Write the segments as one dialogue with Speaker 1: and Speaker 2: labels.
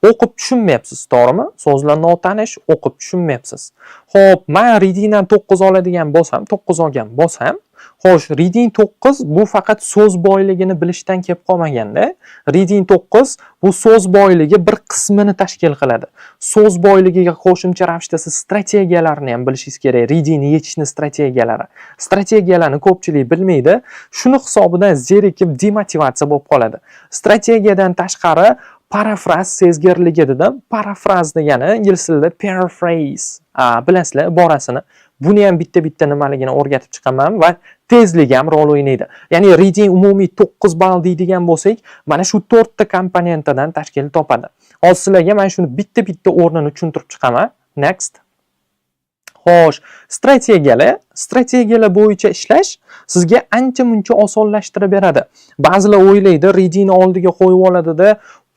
Speaker 1: O'qib tushunmayapsiz, to'g'rimi? So'zlar notanish, o'qib tushunmayapsiz. Xo'p, men readingdan 9 oladigan bo'lsam, 9 olgan bo'lsam, xo'sh, reading 9 bu faqat so'z boyligini bilishdan kelib qolmaganda, reading 9 bu so'z boyligi bir qismini tashkil qiladi. So'z boyligiga qo'shimcha ravishda siz strategiyalarni ham bilishingiz kerak. Readingni yechishni strategiyalari. Strategiyalarni ko'pchilik bilmaydi. Shuni hisobidan zerikib demotivatsiya bo'lib qoladi. Strategiyadan tashqari parafraz sezgirligi dedim. Parafraz degani ingliz tilida paraphrase. Bilasizlar iborasini. Buni ham bitta nimaligini o'rgatib chiqaman va tezlik ham rol o'ynaydi. Ya'ni reading umumiy 9 ball deydigan bo'lsak, mana shu 4 ta komponentdan tashkil topadi. Hozir sizlarga men shuni bitta o'rnini tushuntirib chiqaman. Next. Xo'sh, strategiyalar bo'yicha ishlash sizga ancha-muncha osonlashtirib beradi. Ba'zilar o'ylaydi, readingni oldiga qo'yib oladida,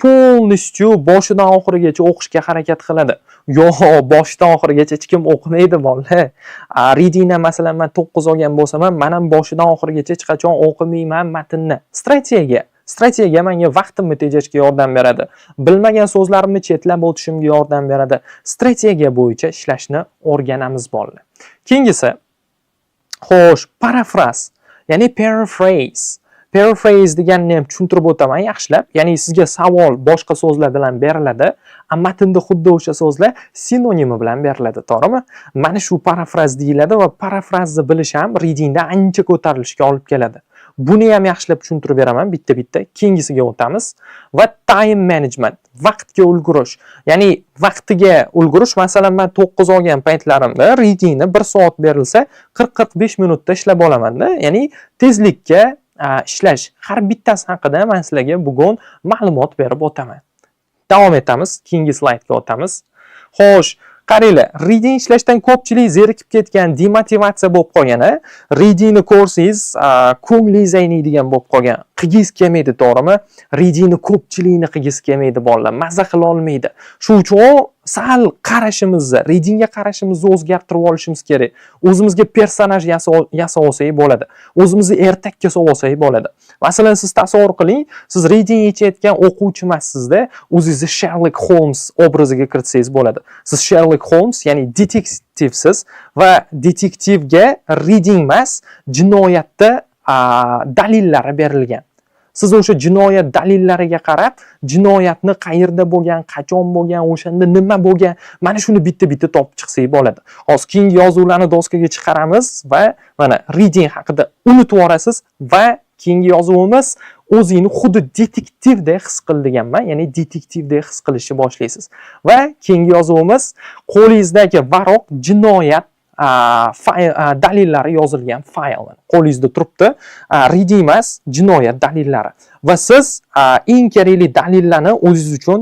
Speaker 1: polnistyu boshidan oxirigacha o'qishga harakat qiladi. Yo'q, boshidan oxirigacha hech kim o'qimaydi bolalar. Readingdan masalan men 9 olgan bo'lsam, men ham boshidan oxirigacha hech qachon o'qimayman matnni. Strategiya menga vaqtimni tejashga yordam beradi. Bilmagan so'zlarimni chetlab o'tishimga yordam beradi. Strategiya bo'yicha ishlashni o'rganamiz bolalar. Keyingisi, xo'sh, parafraz, ya'ni paraphrase. Paraphrase deganni ham tushuntirib o'taman yaxshilab. Ya'ni sizga savol boshqa so'zlar bilan beriladi, matnda xuddi o'sha so'zlar sinonimi bilan beriladi, to'g'rimi? Mana shu parafraz deyiladi va parafrazni bilish ham readingda ancha ko'tarilishga olib keladi. Buni ham yaxshilab tushuntirib beraman bitta. Keyingisiga o'tamiz. Va time management, vaqtga ulgurish. Ya'ni vaqtiga ulgurish, masalan, men 9 olgan paytlarimda readingni 1 soat berilsa, 40-45 minutda ishlab olaman-da. Ya'ni tezlikka ishlash. Har bittasi haqida men sizlarga bugun ma'lumot berib o'taman. Davom etamiz, keyingi slaydga o'tamiz. Xo'sh, qaranglar, reading ishlashdan ko'pchilik zerikib ketgan, demotivatsiya bo'lib qolgan, readingni ko'rsangiz, ko'nglingiz ayniydigan bo'lib qolgan. Qigiz kelmaydi, to'g'rimi? Readingni ko'pchilikni qigiz kelmaydi bolalar, maza qila olmaydi. Shu uchun sal qarashimizni, readingga qarashimizni o'zgartirib olishimiz kerak. O'zimizga personaj yasab olsak bo'ladi. O'zimizni ertakka solib olsak bo'ladi. Masalan, siz tasavvur qiling, siz reading yechayotgan o'quvchi emassizda, o'zingizni Sherlock Holmes obraziga kiritsangiz bo'ladi. Siz Sherlock Holmes, ya'ni detektivsiz va detektivga reading emas, jinoyatda dalillari berilgan. Siz o'sha jinoyat dalillariga qarab, jinoyatni qayerda bo'lgan, qachon bo'lgan, o'shanda nima bo'lgan, mana shuni bitta topib chiqsak bo'ladi. Hozir keyingi yozuvlarni doskaga chiqaramiz va mana reading haqida unutib olasiz va keyingi yozuvimiz o'zingni xuddi detektivdek his qil deganman, ya'ni detektivdek his qilishni boshlaysiz. Va keyingi yozuvimiz qo'lingizdagi varoq jinoyat dalillari yozilgan fayl qo'lingizda turibdi. Reading emas, jinoyat dalillari. Va siz eng kerakli dalillarni o'zingiz uchun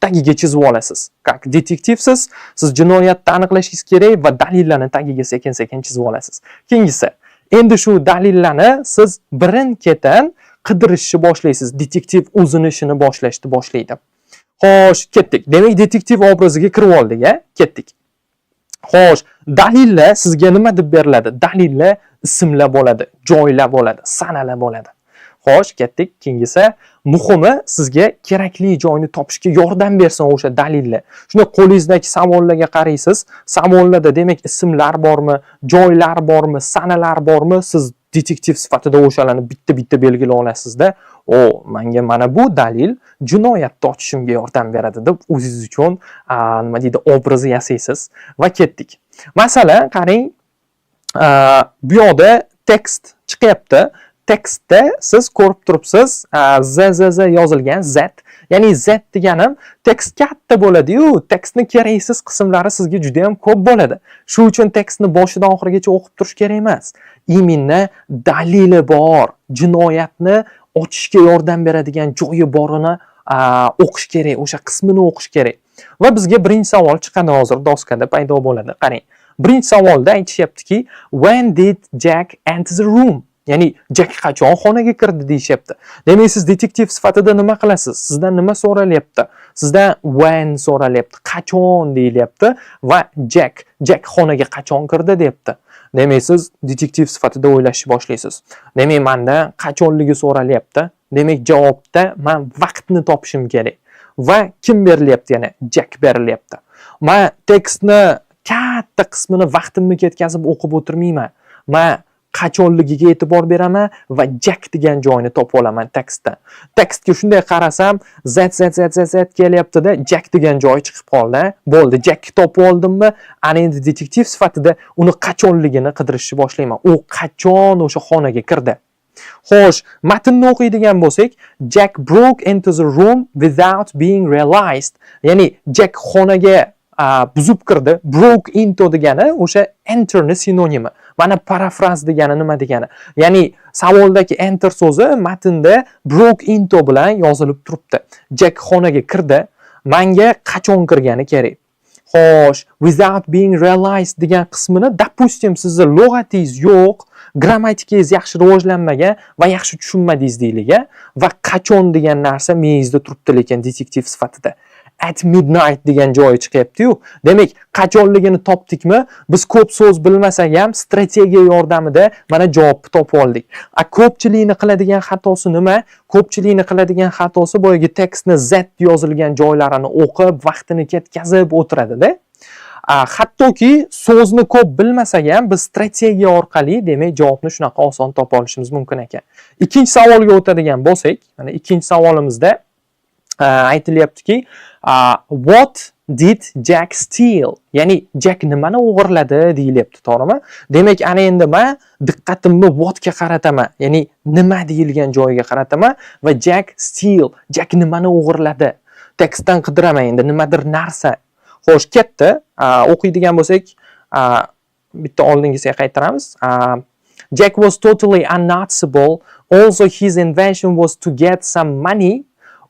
Speaker 1: tagiga chizib olasiz. Как detektivsiz, siz jinoyatni aniqlashingiz kerak va dalillarni tagiga sekin-sekin chizib olasiz. Keyingisi, endi shu dalillarni siz birin-ketin qidirishni boshlaysiz. Detektiv o'zini ishini boshlaydi. Xo'sh, ketdik. Demak, detektiv obraziga kirib oldik, ketdik. Xo'sh, dalillar sizga nima deb beriladi? Dalillar ismlar bo'ladi, joylar bo'ladi, sanalar bo'ladi. Xo'sh, ketdik. Keyingisi, muhimi sizga kerakli joyni topishga yordam bersin o'sha dalillar. Shunda qo'lingizdagi savollarga qaraysiz. Savollarda demak ismlar bormi, joylar bormi, sanalar bormi? Siz detektiv sifatida o'shalarni bitta belgilay olasizda. Menga mana bu dalil jinoyatni ochishimga yordam beradi deb o'zingiz uchun nima deydi, obrazni yasaysiz va ketdik. Masalan, qarang, bu yoqda tekst chiqyapti. Tekstda siz ko'rib turibsiz, z yozilgan z. Ya'ni z deganim tekst katta bo'ladi-yu, tekstning keraksiz qismlari sizga juda ham ko'p bo'ladi. Shu uchun tekstni boshidan oxirigacha o'qib turish kerak emas. Imminni dalili bor, jinoyatni ochishga yordam beradigan joyi borini o'qish kerak, o'sha qismini o'qish kerak. Va bizga birinchi savol chiqadi, hozir doskada paydo bo'ladi. Qarang. Birinchi savolda aytishyaptiki, when did Jack enter the room? Ya'ni Jack qachon xonaga kirdi deyishyapti. Demak, siz detektiv sifatida nima qilasiz? Sizdan nima so'ralyapti? Sizdan when so'ralyapti, qachon deyilyapti va Jack xonaga qachon kirdi deyapti. Demak, siz detektiv sifatida o'ylashni boshlaysiz. Demak, mendan qachonligi so'ralyapti. Demak, javobda men vaqtni topishim kerak. va kim berilyapti, yana Jack berilyapti. Men tekstni katta qismini vaqtimni ketkazib o'qib o'tirmayman. Men qachonligiga e'tibor beraman va Jack degan joyini topib olaman tekstda. Tekstga shunday qarasam, z kelyapti-da, Jack degan joyi chiqib qoldi. Bo'ldi, Jackni topib oldimmi, ana endi detektiv sifatida uni qachonligini qidirishni boshlayman. U qachon o'sha xonaga kirdi? Xo'sh, matnni o'qiydigan bo'lsak, Jack broke into the room without being realized. Ya'ni Jack xonaga buzib kirdi. Broke into degani o'sha enterni sinonimi. Mana parafraz degani nima degani? Ya'ni savoldagi enter so'zi matnda broke into bilan yozilib turibdi. Jack xonaga kirdi. Menga qachon kirgani kerak? Xo'sh, without being realized degan qismini, допустим, sizning lug'atingiz yo'q, grammatikangiz yaxshi rivojlanmagan va yaxshi tushunmadingiz deylik, va qachon degan narsa miyangizda turibdi, lekin detektiv sifatida at midnight degan joyi chiqyapti-yu. Demak, qachonligini topdikmi? Biz ko'p so'z bilmasak ham strategiya yordamida mana javobni topib oldik. Ko'pchilikni qiladigan xatosi nima? Ko'pchilikni qiladigan xatosi boyagi tekstni z yozilgan joylarini o'qib, vaqtini ketkazib o'tiradi-da. Hattoki so'zni ko'p bilmasak ham biz strategiya orqali, demak, javobni shunaqa oson topa olishimiz mumkin ekan. Ikkinchi savolga o'tadigan bo'lsak, mana ikkinchi savolimizda aytilyaptiki, what did Jack steal? Ya'ni Jack nimani o'g'irladi deyilyapti, to'g'rimi? Demak, ana endi men diqqatimni what ga qarataman, ya'ni nima deyilgan joyiga qarataman va Jack steal, Jack nimani o'g'irladi? Tekstdan qidiraman endi nimadir narsa. Xo'sh, ketdi. O'qiydigan bo'lsak, bitta oldingisiga qaytaramiz. Jack was totally unnoticeable. Also his invention was to get some money.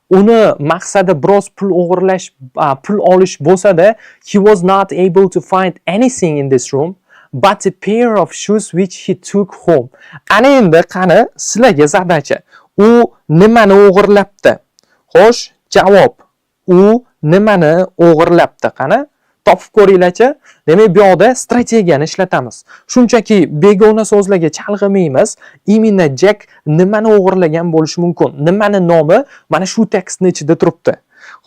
Speaker 1: Uni maqsadi biroz pul o'g'irlash, pul olish bo'lsa-da, he was not able to find anything in this room but a pair of shoes which he took home. Ana endi qani sizlarga zadacha. U nimani o'g'irlabdi? Xo'sh, javob. U nimani o'g'irlabdi? Qani topib ko'ringlar-chi. Demak, bu yoqda strategiyani ishlatamiz. Shunchaki begona so'zlarga chalg'imaymiz. Imенно Jack nimani o'g'irlagan bo'lishi mumkin. Nimani nomi mana shu tekstning ichida turibdi.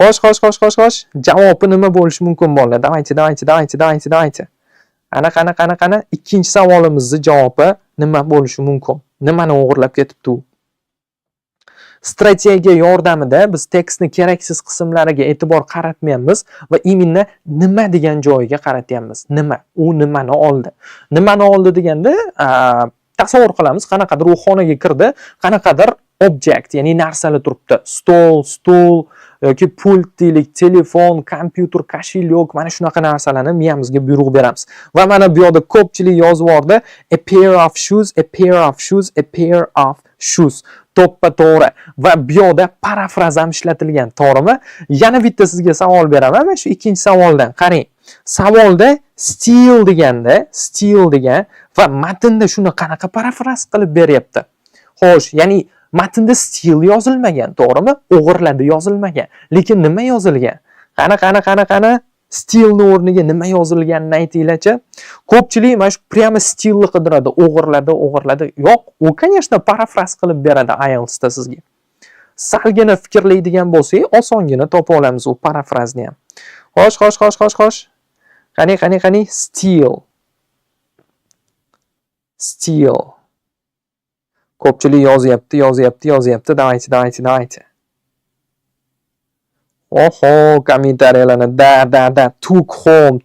Speaker 1: Xo'sh. Javobi nima bo'lishi mumkin bolalar? Davaychi. Qani. Ikkinchi savolimizning javobi nima bo'lishi mumkin? Nimani o'g'irlab ketibdi u? Strategiya yordamida biz tekstni keraksiz qismlariga e'tibor qaratmaymiz va imенно nima degan joyiga qaratyapmiz. Nima? U nimani oldi? Nimani oldi deganda tasavvur qilamiz, qanaqadir u xonaga kirdi, qanaqadir object, ya'ni narsalar turibdi. Stol, stul yoki pult deylik, telefon, kompyuter, koshilyok, mana shunaqa narsalarni miyamizga buyruq beramiz. Va mana bu yerda ko'pchilik yozib yordi, a pair of shoes. To'ppa-to'g'ri. Va bu yerda parafraz ham ishlatilgan, to'g'rimi? Yana bitta sizga savol beraman, mana shu ikkinchi savoldan. Qarang. Savolda steal degan va matnda shuni qanaqa parafraz qilib beryapti? Xo'sh, ya'ni matnda steal yozilmagan, to'g'rimi? O'g'irladi yozilmagan. Lekin nima yozilgan? Qani? Stealni o'rniga nima yozilganini aytinglar-chi. Ko'pchilik mana shu prямо stealni qidiradi, o'g'irladi. Yo'q, u конечно parafraz qilib beradi IELTSda sizga. Salgina fikrlaydigan bo'lsak, osongina topa olamiz u parafrazni ham. Xo'sh. Qani, steal. Ko'pchilik yozyapti. Davaychi. Oho, kommentariyalarni da took home.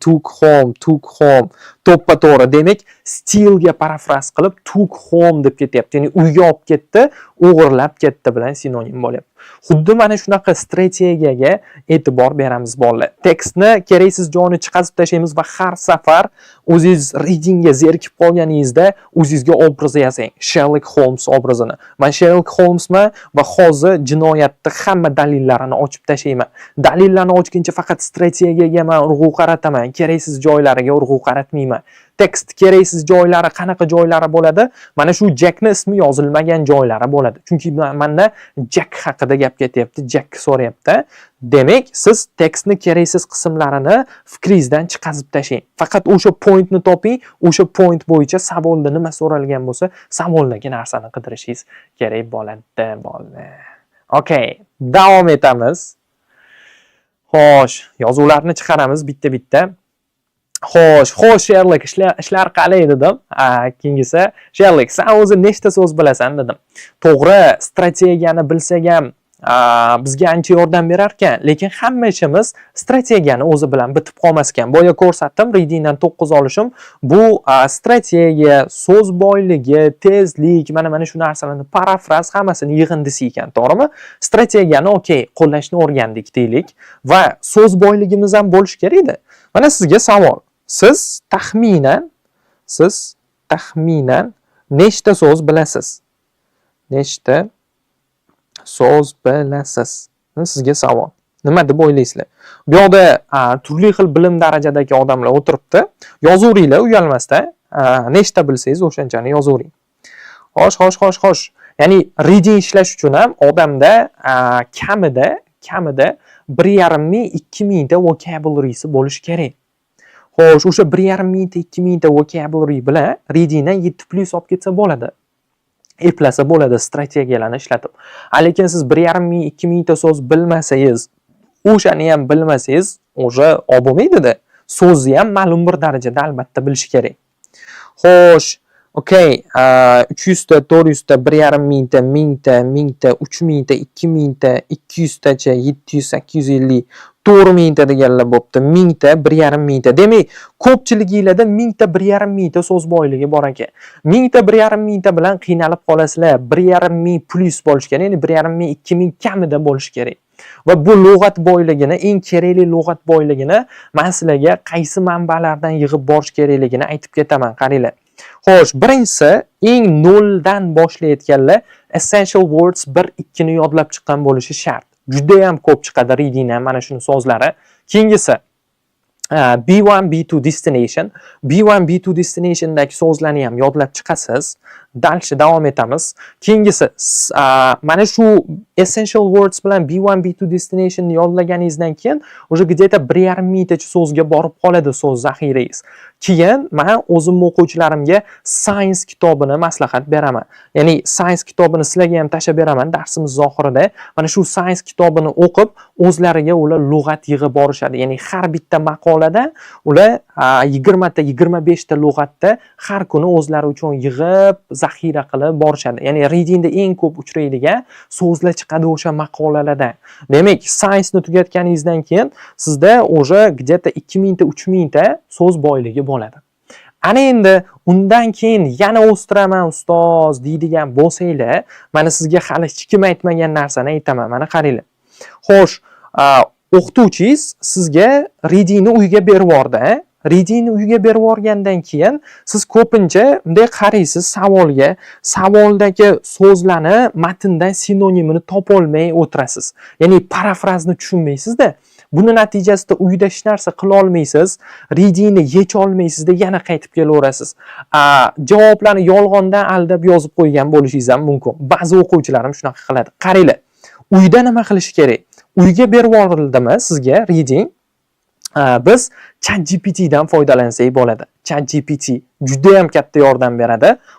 Speaker 1: To'ppa-to'g'ri. Demak, stealga parafraz qilib took home deb ketyapti. Ya'ni uyga olib ketdi, o'g'irlab ketdi bilan sinonim bo'lyapti. Xuddi mana shunaqa strategiyaga e'tibor beramiz bolalar. Tekstni keraksiz joyini chiqazib tashlaymiz va har safar o'zingiz readingga zerikib qolganingizda o'zingizga obraz yasang. Sherlock Holmes obrazini. Men Sherlock Holmesman va hozir jinoyatning hamma dalillarini ochib tashlayman. Dalillarni ochguncha faqat strategiyaga men urg'u qarataman, keraksiz joylariga urg'u qaratmayman. Tekst keraksiz joylari qanaqa joylari bo'ladi? Mana shu Jackni ismi yozilmagan joylari bo'ladi. Chunki menda Jack haqida gap ketyapti, Jack so'rayapti. Demak, siz tekstni keraksiz qismlarini fikringizdan chiqazib tashlang. Faqat o'sha pointni toping, o'sha point bo'yicha savolda nima so'ralgan bo'lsa, savoldagi narsani qidirishingiz kerak bo'ladi, bolalar. Okay, davom etamiz. Xo'sh, yozuvlarni chiqaramiz bitta-bitta. Xo'sh, Sherlik, ishlar qalay dedim. Keyingisi, Sherlik, sen o'zi nechta so'z bilasan dedim. To'g'ri, strategiyani bilsak ham bizga ancha yordam berar ekan, lekin hamma ishimiz strategiyani o'zi bilan bitib qolmas ekan. Boya ko'rsatdim, readingdan 9 olishim bu strategiya, so'z boyligi, tezlik, mana shu narsalarni parafraz hammasini yig'indisi ekan, to'g'rimi? Strategiyani okey, qo'llashni o'rgandik deylik va so'z boyligimiz ham bo'lish kerak-da. Mana sizga savol. Siz taxminan nechta so'z bilasiz? Nechta so'z bilasiz? Sizga savol. Nima deb o'ylaysizlar? Bu yoqda turli xil bilim darajadagi odamlar o'tiribdi. Yozaveringlar uyalmasdan. Nechta bilsangiz o'shanchani yozavering. Xo'sh. Ya'ni reading ishlash uchun ham odamda kamida 1,5 ming 2 mingta vocabulary'si bo'lishi kerak. Xo'sh, o'sha 1,5 mingta 2 mingta vocabulary bilan readingdan 7+ olib ketsa bo'ladi. Eplasa bo'ladi strategiyalarni ishlatib. Lekin siz 1,5 ming 2 mingta so'z bilmasangiz, o'shani ham bilmasangiz, o'sha olib bo'lmaydi-da. So'zni ham ma'lum bir darajada albatta bilish kerak. Xo'sh, okey, 300 ta, 400 ta, 1,5 mingta, 1000ta, 3000ta, 2000ta, 200tacha, 700, 850, 4000ta deganlar bo'pti. 1000ta, 1,5 mingta. Demak, ko'pchiligingizlarda 1000ta, 1,5 mingta so'z boyligi bor ekan. 1000ta, 1,5 mingta bilan qiynalib qolasizlar. 1,5 ming plus bo'lish kerak, ya'ni 1,5 ming 2 ming kamida bo'lish kerak. Va bu lug'at boyligini, eng kerakli lug'at boyligini men sizlarga qaysi manbalardan yig'ib borish kerakligini aytib ketaman, qaranglar. Xo'sh, birinchisi, eng noldan boshlayotganlar essential words 1-2 ni yodlab chiqqan bo'lishi shart. Juda ham ko'p chiqadi readingdan mana shuni so'zlari. Keyingisi B1, B2 destination. B1, B2 destinationdagi so'zlarni ham yodlab chiqasiz. Dalshi davom etamiz. Keyingisi mana shu essential words bilan B1, B2 destinationni yodlaganingizdan keyin o'sha где-то 1,5 mingtacha so'zga borib qoladi so'z zaxirangiz. Keyin men o'zim o'quvchilarimga science kitobini maslahat beraman. Ya'ni science kitobini sizlarga ham tashlab beraman darsimiz oxirida. Mana shu science kitobini o'qib, o'zlariga ular lug'at yig'ib borishadi. Ya'ni har bitta maqolada ular 20 ta, 25 ta lug'atda har kuni o'zlari uchun yig'ib, zaxira qilib borishadi. Ya'ni readingda eng ko'p uchraydigan so'zlar chiqadi o'sha maqolalardan. Demak, science ni tugatganingizdan keyin sizda o'sha где-то 2000 ta, 3000 ta so'z boyligi bo'ladi. Ana endi undan keyin yana o'stiraman ustoz deydigan bo'lsanglar, mana sizga hali hech kim aytmagan narsani aytaman. Mana qaranglar. Xo'sh, o'qituvchingiz sizga readingni uyga berib yubordi. Readingni uyga berib yuborgandan keyin siz ko'pincha bunday qaraysiz savolga, savoldagi so'zlarni matndan sinonimini topa olmay o'tirasiz. Ya'ni parafrazni tushunmaysiz-da. Buni natijasida uyda hech narsa qila olmaysiz, readingni yecha olmaysizda yana qaytib kelaverasiz. Javoblarni yolg'ondan aldab yozib qo'ygan bo'lishingiz ham mumkin. Ba'zi o'quvchilarim shunaqa qiladi. Qaranglar. Uyda nima qilish kerak? Uyga berib yuborildimi sizga reading? Biz ChatGPT dan foydalansak bo'ladi. ChatGPT juda ham katta yordam beradi.